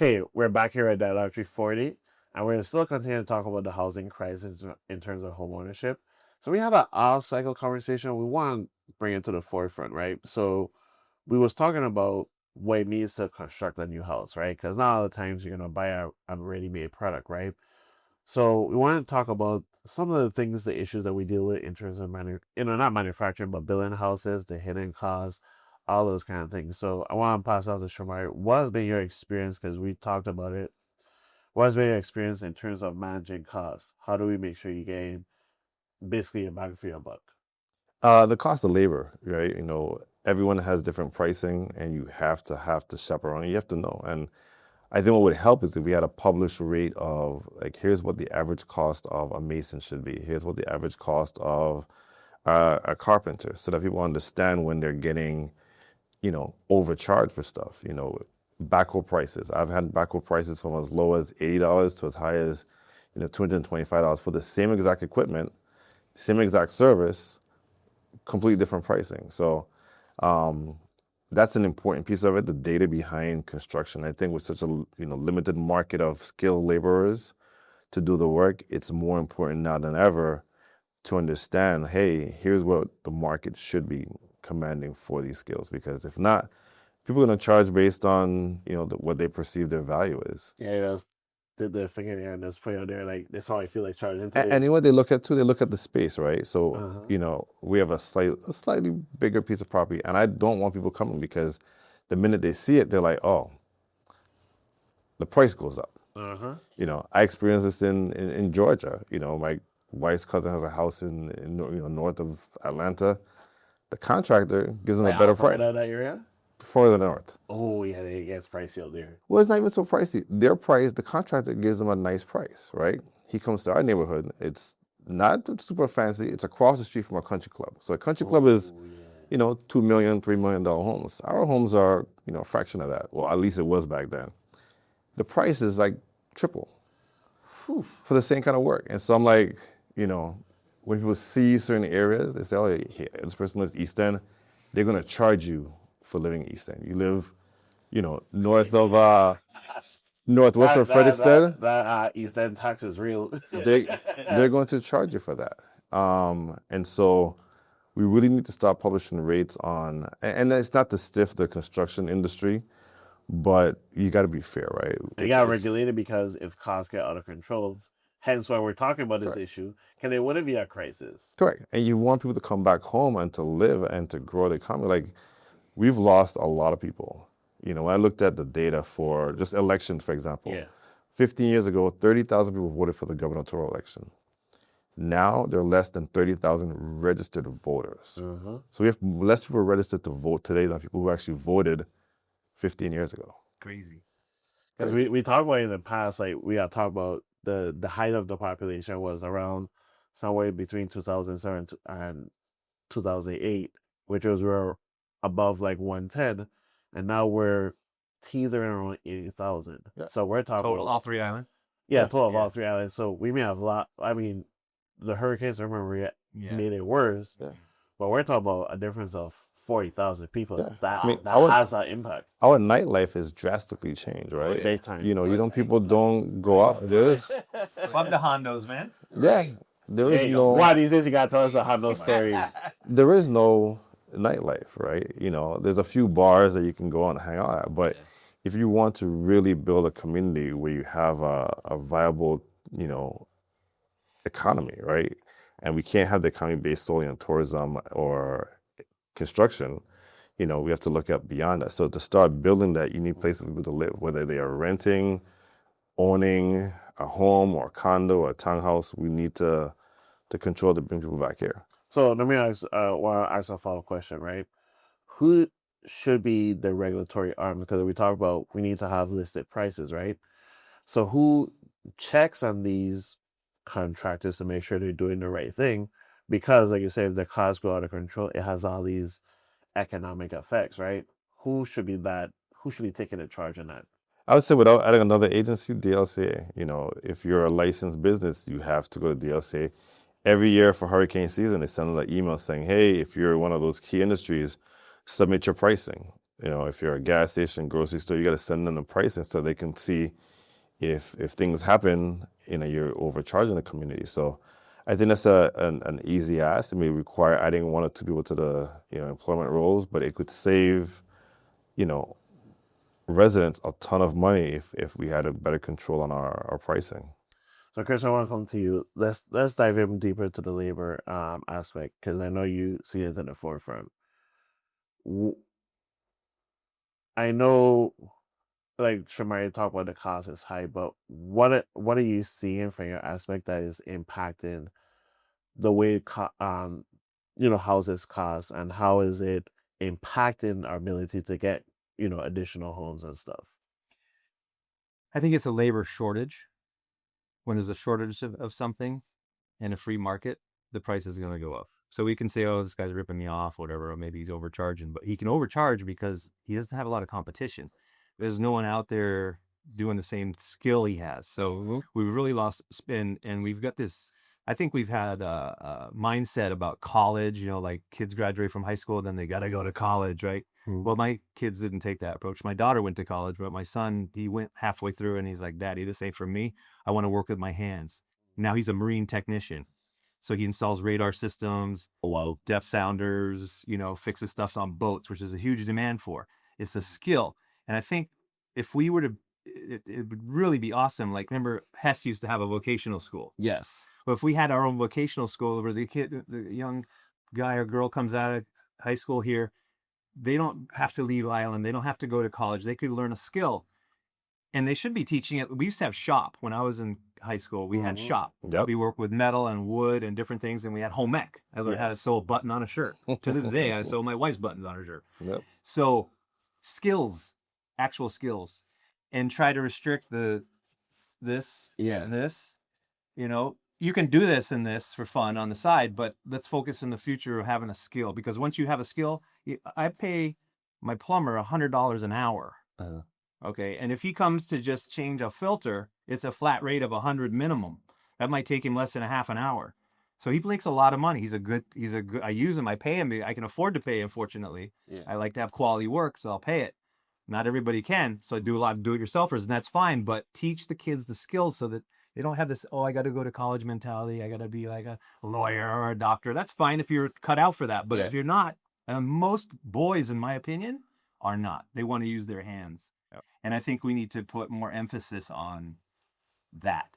Hey, we're back here at Dialogue 340, and we're still continuing to talk about the housing crisis in terms of home ownership. So we had an off-cycle conversation. We want to bring it to the forefront, right? So we was talking about what it means to construct a new house, right? Because not all the times you're gonna buy a ready-made product, right? So we want to talk about some of the things, the issues that we deal with in terms of not manufacturing, but building houses, the hidden costs, all those kind of things. So I want to pass out to Shomari. What has been your experience? Because we talked about it. What has been your experience in terms of managing costs? How do we make sure you gain basically a bang for your buck? The cost of labor, right? Everyone has different pricing, and you have to shop around. You have to know. And I think what would help is if we had a published rate of like, here's what the average cost of a mason should be. Here's what the average cost of a carpenter, so that people understand when they're getting, overcharged for stuff. Backhoe prices. I've had backhoe prices from as low as $80 to as high as, $225 for the same exact equipment, same exact service, completely different pricing. So that's an important piece of it, the data behind construction. I think with such a limited market of skilled laborers to do the work, it's more important now than ever to understand, hey, here's what the market should be commanding for these skills. Because if not, people are going to charge based on what they perceive their value is. Yeah, that's did the finger there and just put it on there. Like that's how I feel like charging into And it. you know what they look at too? They look at the space, right? So, Uh-huh. we have a slightly bigger piece of property, and I don't want people coming because the minute they see it, they're like, oh, the price goes up. Uh-huh. I experienced this in Georgia. My wife's cousin has a house in north of Atlanta. The contractor gives them a Like how better far price down that area? further north. Oh yeah, it gets pricey out there. Well, it's not even so pricey. Their price, the contractor gives them a nice price, right? He comes to our neighborhood. It's not super fancy. It's across the street from a country club. So a country club is, Oh yeah. $2 million, $3 million homes. Our homes are, a fraction of that. Well, at least it was back then. The price is like triple Whew. for the same kind of work. And so I'm like, when people see certain areas, they say, oh, yeah, this person lives East End. They're going to charge you for living in East End. You live, north of northwest That of that that Fredericksburg. that East End tax is real. They're going to charge you for that. And so we really need to start publishing rates on, and it's not to stiff the construction industry, but you got to be fair, right? You got regulated because if costs get out of control, hence why we're talking about this correct. issue, can it wouldn't be a crisis? Correct. And you want people to come back home and to live and to grow the economy. Like, we've lost a lot of people. When I looked at the data for just elections, for example, Yeah. 15 years ago, 30,000 people voted for the gubernatorial election. Now there are less than 30,000 registered voters. Uh-huh. So we have less people registered to vote today than people who actually voted 15 years ago. Crazy. Because we talked about in the past, like we got talked about the height of the population was around somewhere between 2007 and 2008, which was we're above like 110, and now we're teetering around 80,000. Yeah. So we're talking Total, about all three islands. yeah, Yeah. total of Yeah. all three islands. So we may have a lot. I mean, the hurricanes, I remember, Yeah. made it worse. Yeah. But we're talking about a difference of 40,000 people. Yeah. That I mean, that has an impact. Our nightlife has drastically changed, right? Big time. People don't go out. There's, Love the Hondos, man. yeah, there is Hey, no, why these days you gotta tell us a Hondo story? there is no nightlife, right? There's a few bars that you can go out and hang out at, but if you want to really build a community where you have a viable, economy, right? And we can't have the economy based solely on tourism or construction. We have to look up beyond that. So to start building that, you need places for people to live, whether they are renting, owning a home or a condo or a townhouse. We need to control to bring people back here. So let me ask, ask a follow-up question, right? Who should be the regulatory arm? Because we talk about we need to have listed prices, right? So who checks on these contractors to make sure they're doing the right thing? Because, like you say, if the costs go out of control, it has all these economic effects, right? Who should be that? Who should be taking the charge in that? I would say without adding another agency, DLCA. If you're a licensed business, you have to go to DLCA. Every year for hurricane season, they send out an email saying, hey, if you're one of those key industries, submit your pricing. if you're a gas station, grocery store, you got to send them the pricing so they can see if things happen, you're overcharging the community. So I think that's an easy ask. It may require adding one or two people to the employment roles, but it could save residents a ton of money if we had a better control on our pricing. So, Chris, I want to come to you. Let's dive in deeper to the labor aspect, because I know you see it in the forefront. I know, like Shomari talked about, the cost is high, but what are you seeing from your aspect that is impacting the way houses cost, and how is it impacting our ability to get additional homes and stuff? I think it's a labor shortage. When there's a shortage of something in a free market, the price is going to go up. So we can say, oh, this guy's ripping me off, whatever, or maybe he's overcharging, but he can overcharge because he doesn't have a lot of competition. There's no one out there doing the same skill he has. So we've really lost spin, and we've got this, I think we've had a mindset about college, like kids graduate from high school, then they got to go to college, right? Well, my kids didn't take that approach. My daughter went to college, but my son, he went halfway through and he's like, Daddy, this ain't for me. I want to work with my hands. Now he's a marine technician. So he installs radar systems, depth sounders, fixes stuff on boats, which is a huge demand for. It's a skill. And I think if we were to, it would really be awesome. Like, remember, Hess used to have a vocational school. Yes. But if we had our own vocational school where the young guy or girl comes out of high school here, they don't have to leave Ireland. They don't have to go to college. They could learn a skill. And they should be teaching it. We used to have shop when I was in high school. We had shop. Yep. We worked with metal and wood and different things. And we had home ec. I learned how to sew a button on a shirt. To this day, I sew my wife's buttons on her shirt. Yep. So skills, actual skills, and try to restrict this and this. You can do this and this for fun on the side, but let's focus in the future of having a skill. Because once you have a skill, I pay my plumber $100 an hour. Okay, and if he comes to just change a filter, it's a flat rate of 100 minimum. That might take him less than a half an hour. So he makes a lot of money. He's a good. I use him. I pay him. I can afford to pay him. Fortunately, I like to have quality work, so I'll pay it. Not everybody can, so I do a lot of do-it-yourselfers, and that's fine. But teach the kids the skills so that they don't have this, I got to go to college mentality. I got to be like a lawyer or a doctor. That's fine if you're cut out for that. But if you're not, and most boys, in my opinion, are not. They want to use their hands. And I think we need to put more emphasis on that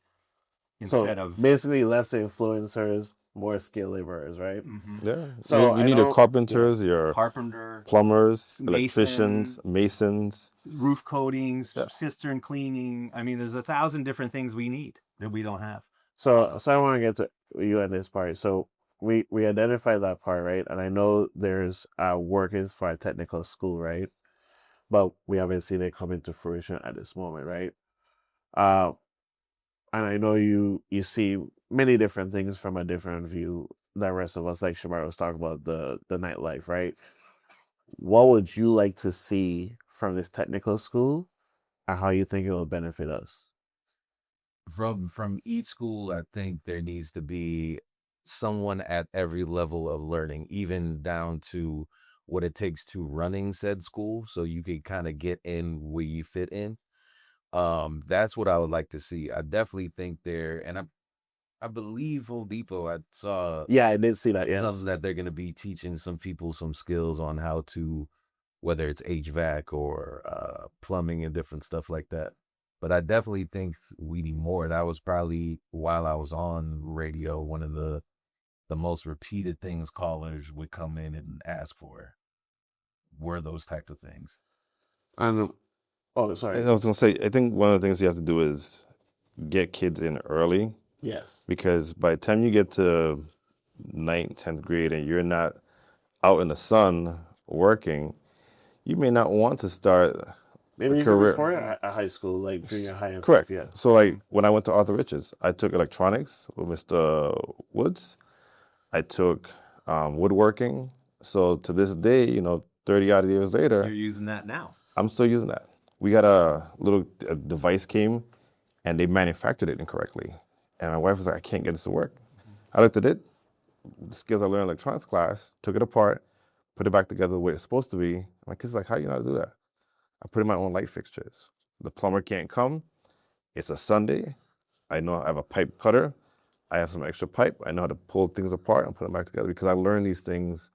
instead of basically less influencers, more skilled laborers, right? Yeah. So you need your carpenters, your carpenter, plumbers, electricians, masons, roof coatings, cistern cleaning. I mean, there's 1,000 different things we need that we don't have. So I want to get to you at this part. So we identified that part, right? And I know there's workings for a technical school, right? But we haven't seen it come into fruition at this moment, right? And I know you see many different things from a different view than the rest of us, like Shomari was talking about the nightlife, right? What would you like to see from this technical school, and how you think it will benefit us? From each school, I think there needs to be someone at every level of learning, even down to what it takes to running said school, so you can kind of get in where you fit in. That's what I would like to see. I definitely think and I believe Home Depot, I saw I did see that. Yes, something that they're going to be teaching some people some skills on how to, whether it's HVAC or plumbing and different stuff like that. But I definitely think we need more. That was probably, while I was on radio, one of the most repeated things callers would come in and ask for were those type of things. And sorry, I was gonna say, I think one of the things you have to do is get kids in early. Yes, Because by the time you get to 9th, 10th grade and you're not out in the sun working, you may not want to start maybe a career before a high school, like junior high and Correct. stuff. Yeah. So like when I went to Arthur Richards, I took electronics with Mr. Woods. I took woodworking. So to this day, 30 odd years later, You're using that now. I'm still using that. We got a little device came and they manufactured it incorrectly. And my wife was like, I can't get this to work. I looked at it, the skills I learned in electronics class, took it apart, put it back together the way it's supposed to be. My kid's like, how you know how to do that? I put in my own light fixtures. The plumber can't come. It's a Sunday. I know I have a pipe cutter. I have some extra pipe. I know how to pull things apart and put them back together because I learned these things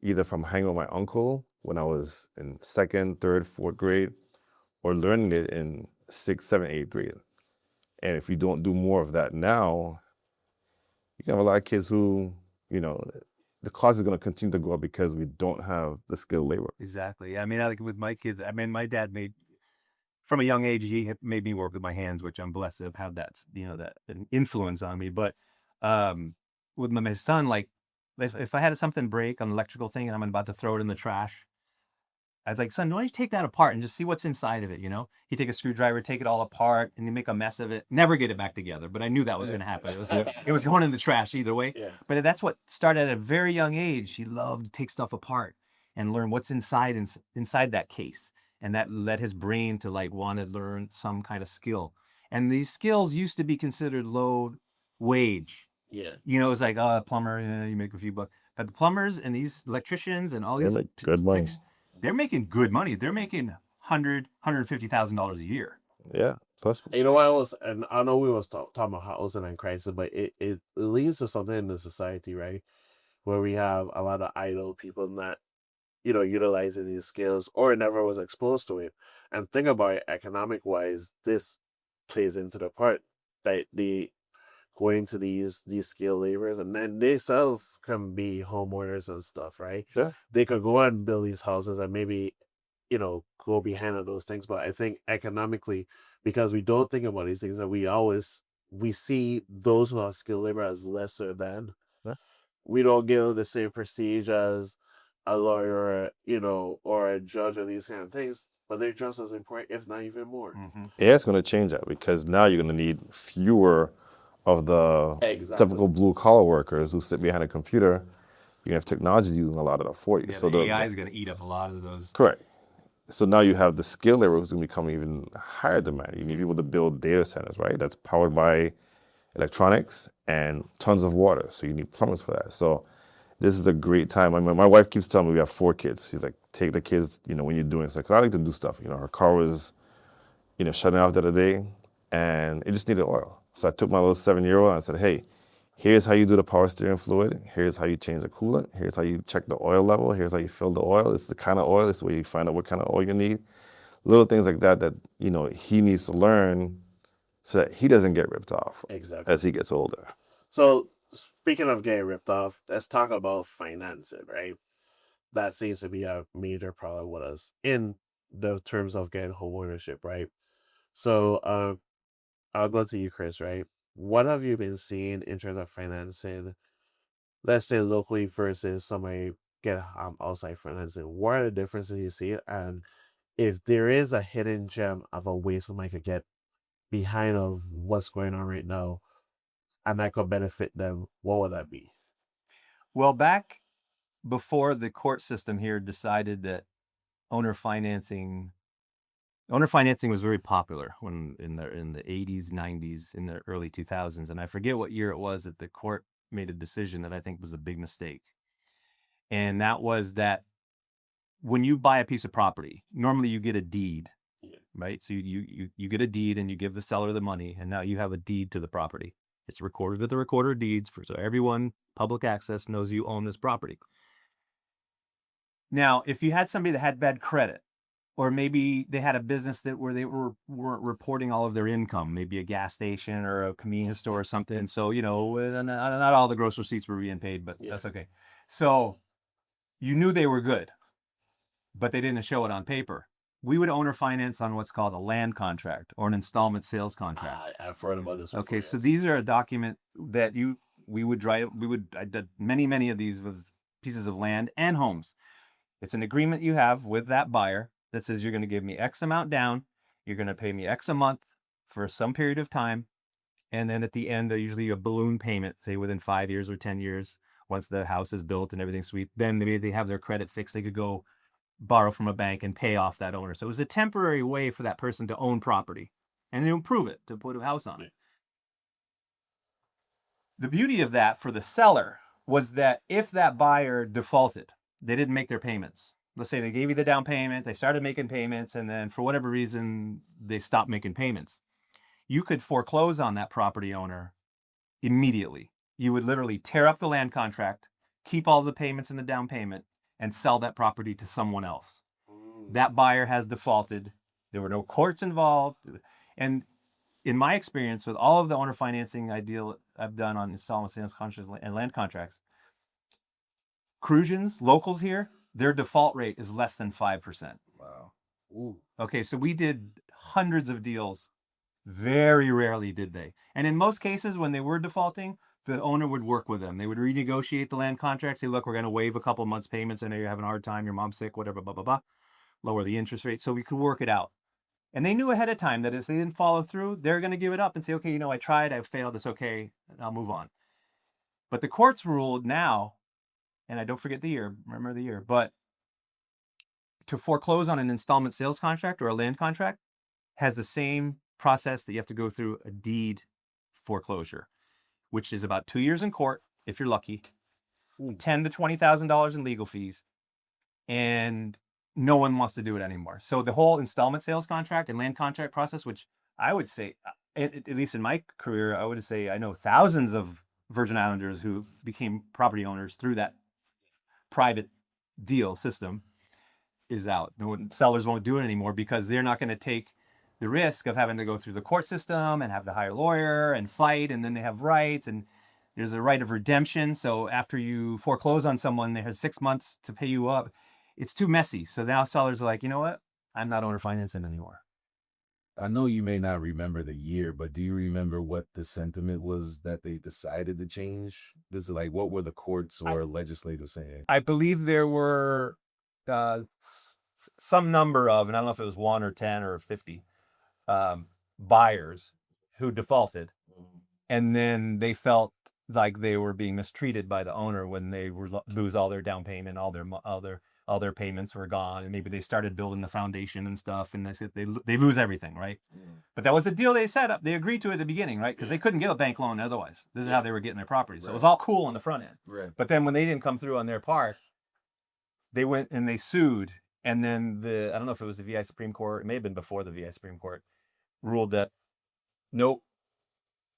either from hanging with my uncle when I was in 2nd, 3rd, 4th grade, or learning it in 6th, 7th, 8th grade. And if you don't do more of that now, you can have a lot of kids who, you know, the cost is going to continue to go up because we don't have the skilled labor. Exactly. I mean, like with my kids, I mean, my dad from a young age, he made me work with my hands, which I'm blessed to have that, that an influence on me. But with my son, like if I had something break on an electrical thing and I'm about to throw it in the trash, I was like, son, why don't you take that apart and just see what's inside of it, He'd take a screwdriver, take it all apart, and he'd make a mess of it, never get it back together. But I knew that was going to happen. It was going in the trash either way. Yeah. But that's what started at a very young age. He loved to take stuff apart and learn what's inside that case. And that led his brain to want to learn some kind of skill. And these skills used to be considered low wage. Yeah. It's like, oh, a plumber, you make a few bucks. But the plumbers and these electricians and all They these make good money. they're making good money. They're making $150,000 a year. Yeah. Plus, You know what and I know we was talking about housing and crisis, but it leads to something in the society, right? Where we have a lot of idle people not, utilizing these skills or never was exposed to it. And think about it, economic wise, this plays into the part that they go into these skilled laborers and then they self can be homeowners and stuff, right? yeah. They could go and build these houses and maybe, go behind on those things. But I think economically, because we don't think about these things and we see those who have skilled labor as lesser than. Yeah. We don't give the same prestige as a lawyer, or a judge or these kind of things, but they're just as important, if not even more. Mm-hmm. Yeah, it's going to change that because now you're going to need fewer of the Exactly. typical blue collar workers who sit behind a computer. You have technology doing a lot of that for you. Yeah, So the AI is going to eat up a lot of those. correct. So now you have the skilled labor who's going to become even higher demand. You need people to build data centers, right? That's powered by electronics and tons of water. So you need plumbers for that. So this is a great time. I mean, my wife keeps telling me we have 4 kids. She's like, take the kids, when you're doing stuff. 'Cause I like to do stuff. Her car was, shutting off the other day and it just needed oil. So I took my little 7-year-old and I said, hey, here's how you do the power steering fluid. Here's how you change the coolant. Here's how you check the oil level. Here's how you fill the oil. It's the kind of oil. This is where you find out what kind of oil you need. Little things like that he needs to learn so that he doesn't get ripped off Exactly. as he gets older. So speaking of getting ripped off, let's talk about financing, right? That seems to be a major problem with us in the terms of getting homeownership, right? So I'll go to you, Chris, right? What have you been seeing in terms of financing, let's say locally versus somebody get outside financing? What are the differences you see? And if there is a hidden gem of a way somebody could get behind of what's going on right now and that could benefit them, what would that be? Well, back before the court system here decided that owner financing was very popular when in the 80s, 90s, in the early 2000s, and I forget what year it was that the court made a decision that I think was a big mistake. And that was that when you buy a piece of property, normally you get a deed, right? So you get a deed and you give the seller the money, and now you have a deed to the property. It's recorded at the recorder of deeds so everyone, public access, knows you own this property. Now, if you had somebody that had bad credit, or maybe they had a business where they weren't reporting all of their income, maybe a gas station or a convenience store or something. So, not all the gross receipts were being paid, but that's okay. So you knew they were good, but they didn't show it on paper. We would owner finance on what's called a land contract or an installment sales contract. I've heard about this. Okay, so these are a document that I did many of these with pieces of land and homes. It's an agreement you have with that buyer that says you're going to give me X amount down, you're going to pay me X a month for some period of time, and then at the end, they're usually a balloon payment, say within 5 years or 10 years, once the house is built and everything's sweet, then maybe they have their credit fixed, they could go borrow from a bank and pay off that owner. So it was a temporary way for that person to own property and to improve it, to put a house on it. The beauty of that for the seller was that if that buyer defaulted, they didn't make their payments. Let's say they gave you the down payment, they started making payments, and then for whatever reason, they stopped making payments. You could foreclose on that property owner immediately. You would literally tear up the land contract, keep all the payments and the down payment, and sell that property to someone else. That buyer has defaulted. There were no courts involved. And in my experience with all of the owner financing I've done on installment sales contracts and land contracts, Crusians, locals here, their default rate is less than 5%. Wow. Okay, so we did hundreds of deals. Very rarely did they. And in most cases, when they were defaulting, the owner would work with them. They would renegotiate the land contract, say, look, we're going to waive a couple months payments. I know you're having a hard time, your mom's sick, whatever, blah, blah, blah. Lower the interest rate so we could work it out. And they knew ahead of time that if they didn't follow through, they're going to give it up and say, okay, I tried, I failed, it's okay, and I'll move on. But the courts ruled now, and I don't forget the year, remember the year, but to foreclose on an installment sales contract or a land contract has the same process that you have to go through a deed foreclosure, which is about 2 years in court, if you're lucky, $10,000 to $20,000 in legal fees, and no one wants to do it anymore. So the whole installment sales contract and land contract process, which I would say, at least in my career, I would say I know thousands of Virgin Islanders who became property owners through that private deal system, is out. Sellers won't do it anymore because they're not going to take the risk of having to go through the court system and have to hire a lawyer and fight, and then they have rights, and there's a right of redemption. So after you foreclose on someone, they have 6 months to pay you up. It's too messy. So now sellers are like, you know what? I'm not owner financing anymore. I know you may not remember the year, but do you remember what the sentiment was that they decided to change? This is like, what were the courts or legislators saying? I believe there were some number of, and I don't know if it was 1 or 10 or 50 buyers who defaulted, and then they felt like they were being mistreated by the owner when they were lose all their down payment, all their payments were gone, and maybe they started building the foundation and stuff, and they lose everything, right? But that was the deal they set up. They agreed to it at the beginning, right? Because they couldn't get a bank loan otherwise. This is how they were getting their property. So it was all cool on the front end. Right. But then when they didn't come through on their part, they went and they sued. And then I don't know if it was the VI Supreme Court, it may have been before the VI Supreme Court, ruled that, nope,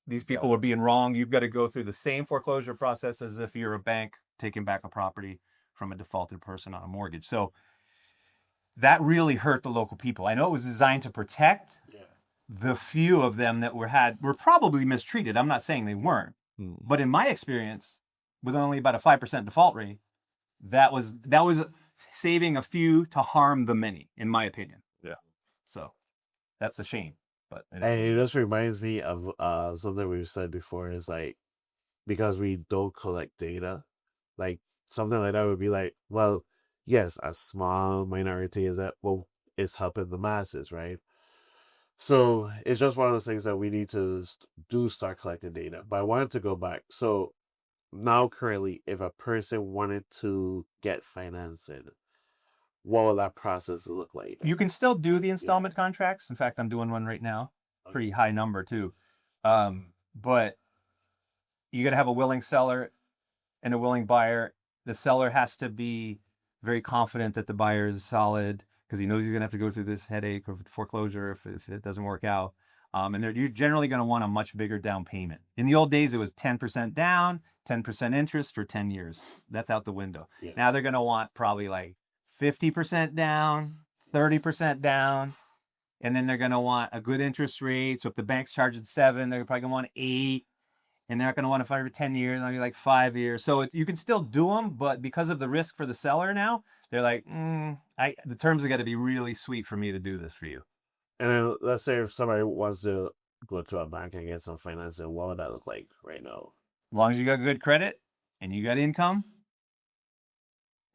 these people were being wrong. You've got to go through the same foreclosure process as if you're a bank taking back a property from a defaulted person on a mortgage. So that really hurt the local people. I know it was designed to protect the few of them that were probably mistreated. I'm not saying they weren't. But in my experience, with only about a 5% default rate, that was saving a few to harm the many, in my opinion. Yeah. So that's a shame. But And it just reminds me of something we've said before, is like, because we don't collect data, like something like that would be like, well, yes, a small minority is that, well, it's helping the masses, right? So it's just one of those things that we need to start collecting data. But I wanted to go back. So now currently, if a person wanted to get financing, what will that process look like? you can still do the installment contracts. In fact, I'm doing one right now. Pretty high number too. But you got to have a willing seller and a willing buyer. The seller has to be very confident that the buyer is solid, because he knows he's going to have to go through this headache of foreclosure if it doesn't work out. And you're generally going to want a much bigger down payment. In the old days, it was 10% down, 10% interest for 10 years. That's out the window. Yeah. Now they're going to want probably like 50% down, 30% down, and then they're going to want a good interest rate. So if the bank's charging 7, they're probably going to want 8, and they're not going to want to find for 10 years, maybe like 5 years. So you can still do them, but because of the risk for the seller now, they're like, the terms have got to be really sweet for me to do this for you. And then let's say if somebody wants to go to a bank and get some financing, what would that look like right now? As long as you got good credit and you got income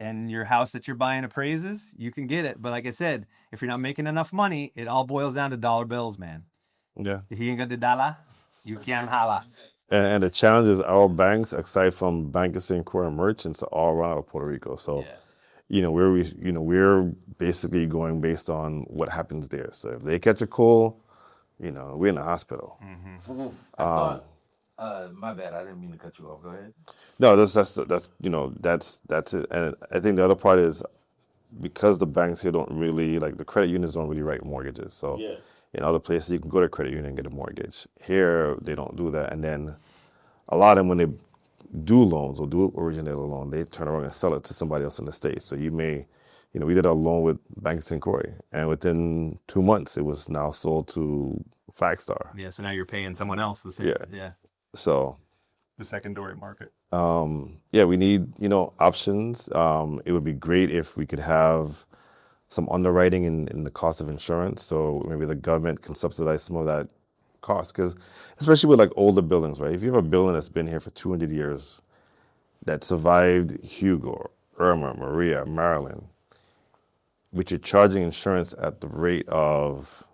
and your house that you're buying appraises, you can get it. But like I said, if you're not making enough money, it all boils down to dollar bills, man. Yeah. If you ain't got the dollar, you can't holla. And the challenge is our banks, aside from Bankers and Core merchants, are all around Puerto Rico. So, we're basically going based on what happens there. So if they catch a cold, we're in the hospital. My bad. I didn't mean to cut you off. Go ahead. No, that's that's it. And I think the other part is because the banks here don't really like the credit unions don't really write mortgages. So Yeah. in other places you can go to a credit union and get a mortgage. Here they don't do that. And then a lot of them when they do loans or do originate a loan, they turn around and sell it to somebody else in the States. So you may, we did a loan with Bank of St. Croix, and within 2 months, it was now sold to Flagstar. Yeah, so now you're paying someone else the same. Yeah. Yeah. So, The secondary market. yeah, we need, options. It would be great if we could have some underwriting in the cost of insurance. So maybe the government can subsidize some of that cost. Because especially with like older buildings, right? If you have a building that's been here for 200 years, that survived Hugo, Irma, Maria, Marilyn, which you're charging insurance at the rate of,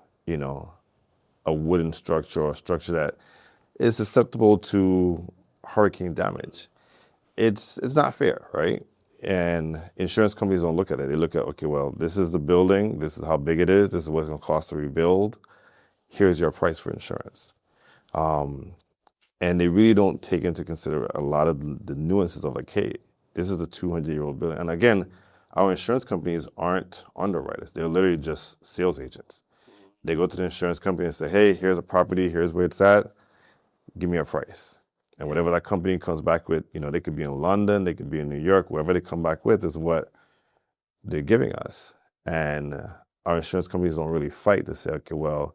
a wooden structure or a structure that is susceptible to hurricane damage. It's not fair, right? And insurance companies don't look at it. They look at, okay, well, this is the building, this is how big it is, this is what it's going to cost to rebuild. Here's your price for insurance. And they really don't take into consider a lot of the nuances of like, hey, this is a 200-year-old building. And again, our insurance companies aren't underwriters. They're literally just sales agents. They go to the insurance company and say, hey, here's a property, here's where it's at, give me a price. And whatever that company comes back with, they could be in London, they could be in New York, wherever they come back with is what they're giving us. And our insurance companies don't really fight to say, okay, well,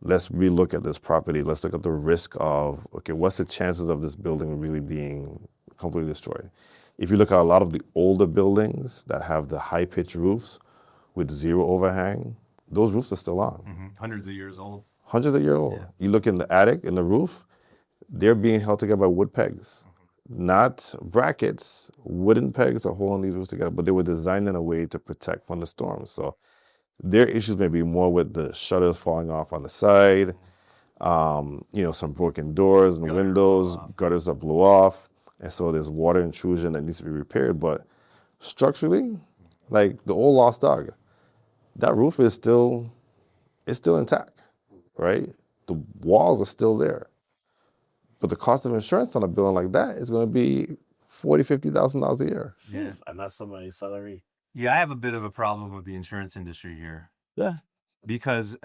let's relook at this property. Let's look at the risk of, okay, what's the chances of this building really being completely destroyed? If you look at a lot of the older buildings that have the high-pitched roofs with zero overhang, those roofs are still on. Hundreds of years old. Hundreds of years old. You look in the attic, in the roof, they're being held together by wood pegs, not brackets. Wooden pegs are holding these roofs together, but they were designed in a way to protect from the storms. So their issues may be more with the shutters falling off on the side, some broken doors and windows, gutters that blew off, and so there's water intrusion that needs to be repaired. But structurally, like the old lost dog, that roof is still intact, right? The walls are still there. But the cost of insurance on a building like that is going to be $40,000-$50,000 a year. Yeah. And that's somebody's salary. Yeah, I have a bit of a problem with the insurance industry here. Yeah. Because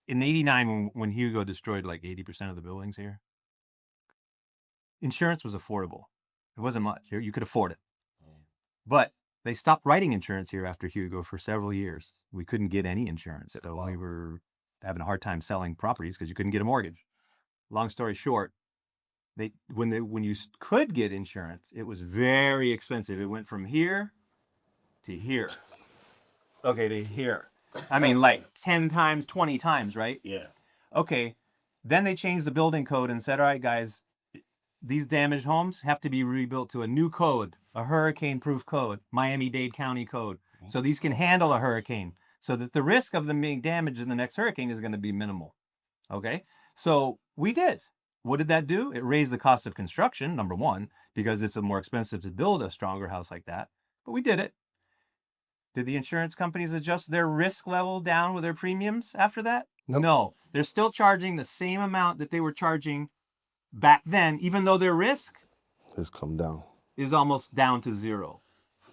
in '89, when Hugo destroyed like 80% of the buildings here, insurance was affordable. It wasn't much. You could afford it. But they stopped writing insurance here after Hugo for several years. We couldn't get any insurance. So we were having a hard time selling properties because you couldn't get a mortgage. Long story short, when you could get insurance, it was very expensive. It went from here to here. Okay, to here. I mean, like 10 times, 20 times, right? Yeah. Okay. Then they changed the building code and said, all right, guys, these damaged homes have to be rebuilt to a new code, a hurricane-proof code, Miami-Dade County code. So these can handle a hurricane so that the risk of them being damaged in the next hurricane is going to be minimal. Okay? So we did. What did that do? It raised the cost of construction, number one, because it's more expensive to build a stronger house like that. But we did it. Did the insurance companies adjust their risk level down with their premiums after that? Nope. No. They're still charging the same amount that they were charging back then, even though their risk Has come down. is almost down to zero.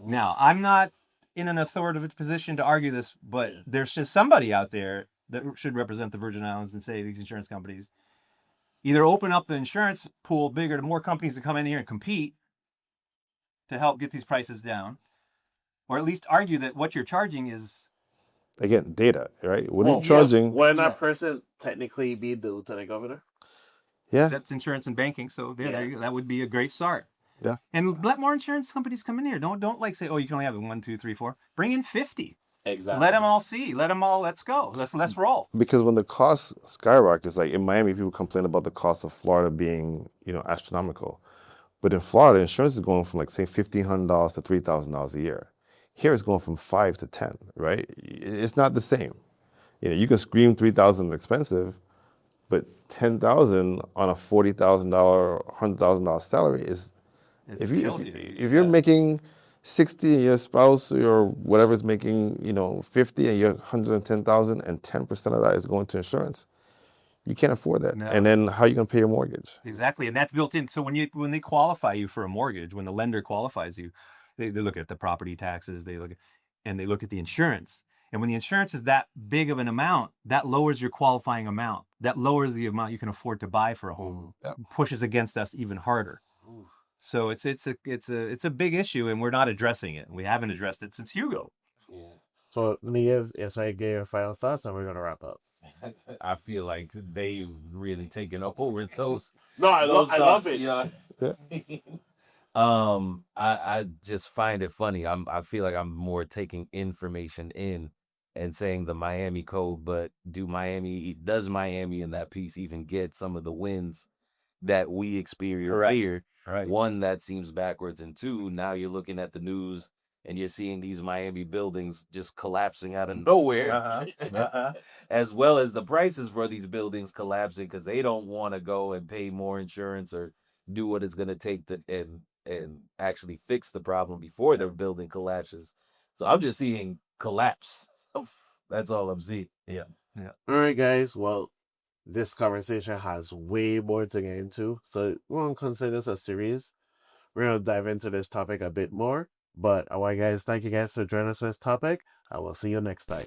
Now, I'm not in an authoritative position to argue this, but there's just somebody out there that should represent the Virgin Islands and say these insurance companies either open up the insurance pool bigger to more companies to come in here and compete to help get these prices down, or at least argue that what you're charging is... Again, data, right? What are Well, you charging? Wouldn't that person technically be the lieutenant governor? Yeah. That's insurance and banking, so Yeah. that would be a great start. Yeah. And let more insurance companies come in here. Don't like say, oh, you can only have 1, 2, 3, 4. Bring in 50. Exactly. Let them all see. Let them all. Let's go. Let's roll. Because when the cost skyrockets, like in Miami, people complain about the cost of Florida being, astronomical. But in Florida, insurance is going from like say $1,500 to $3,000 a year. Here it's going from 5 to 10, right? It's not the same. You can scream $3,000 expensive, but $10,000 on a $40,000, $100,000 salary is if you're making 60 and your spouse or whatever is making 50 and you're 110,000 and 10% of that is going to insurance, You can't afford that. No. And then how are you going to pay your mortgage? Exactly, and that's built in. So when they qualify you for a mortgage, when the lender qualifies you, they look at the property taxes, they look at the insurance. And when the insurance is that big of an amount, that lowers your qualifying amount. That lowers the amount you can afford to buy for a home. Yep. Pushes against us even harder. So it's a big issue, and we're not addressing it. We haven't addressed it since Hugo. So let me give Yesai your final thoughts, and we're gonna wrap up. I feel like they've really taken up over those. No, I love it. You know? I just find it funny. I feel like I'm more taking information in and saying the Miami code, but does Miami in that piece even get some of the wins that we experience Correct. here? Right. One, that seems backwards, and two, now you're looking at the news and you're seeing these Miami buildings just collapsing out of nowhere, as well as the prices for these buildings collapsing because they don't want to go and pay more insurance or do what it's going to take to and actually fix the problem before their building collapses. So I'm just seeing collapse. That's all I'm seeing. Yeah. All right, guys. Well, this conversation has way more to get into, so we won't consider this a series. We're gonna dive into this topic a bit more. But I want you guys, thank you guys for joining us for this topic. I will see you next time.